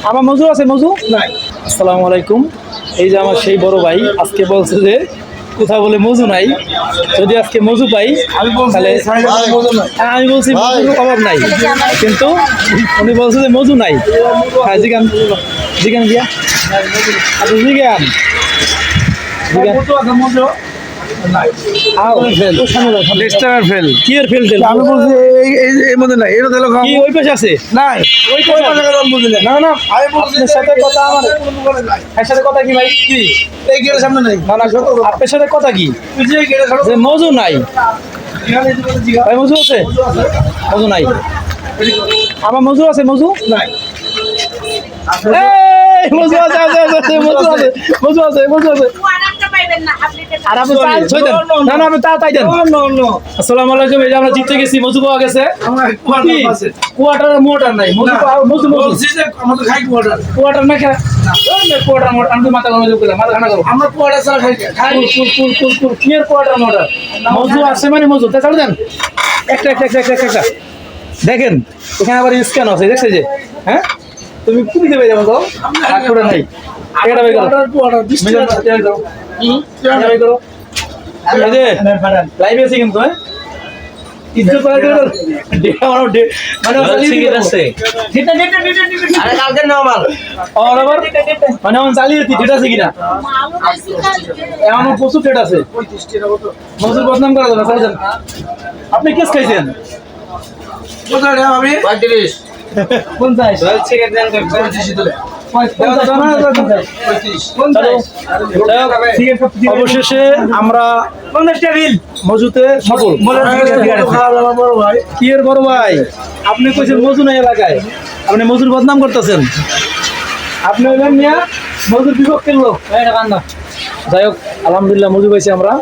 আমার মজু আছে, মজু নাই। আসসালামু আলাইকুম। এই যে আমার সেই বড় ভাই আজকে বলছে যে কোথাও বলে মজু নাই, যদি আজকে মজু পাই তাহলে আমি বলছি মজুর অভাব নাই, কিন্তু উনি বলছে যে মজু নাই। হ্যাঁ জিগান জিগান দিয়া আপনি জিগান আমি বলছি এই মধ্যে নাই, এটা দিল কি ওই পাশে আছে নাই, ওই পাশে না না আপনার সাথে কথা, আমার এর সাথে কথা কি ভাই, কি এই গেটের সামনে নাই, না না আপনার সাথে কথা কি যে মজু নাই ভাই, মজু আছে, মজু নাই, আমার মজু আছে, মজু নাই, মজু আছে, মজু আছে, মজু আছে, মজু আছে। আর আপনি তাই দেন, না না আপনি তাই দেন। আসসালামু আলাইকুম। এই যে আমরা জিততে গেছি, মজু পাওয়া গেছে। কোয়ার্টার মোটার নাই, মজু মজু আমাদের খাই কোয়ার্টার, কোয়ার্টার না খা কোয়ার্টার মোটার, আমি মাথা গরম করে মাথা খানা করো, আমরা কোয়ার্টার ছাড়া খাই খাই কুল ক্লিয়ার কোয়ার্টার মোটার, মজু আছে মানে মজু তাই চালু দেন। একটা একটা একটা একটা একটা দেখেন এখানে আবার স্ক্যান আছে, দেখছে যে হ্যাঁ তুমি কুড়ি দেবে যেমন তো আটটা নাই, এটা বের করো লাইভে আছে কিন্তু, হ্যাঁ ইজ্জত করে মানে আমার চালিয়ে ডেট আছে কিনা, এমন প্রচুর ডেট আছে, মজুর বদনাম করা যাবে না। আপনি কেস খাইছেন অবশেষে আমরা মজুতে সফল। কি এর বড় ভাই, আপনি কইছেন মজু নাই এলাকায়, আপনি মজুর বদনাম করতেছেন, আপনি হইলেন মিয়া মজুর বিপক্ষের লোক। যাই হোক আলহামদুলিল্লাহ মজু পাইছি আমরা।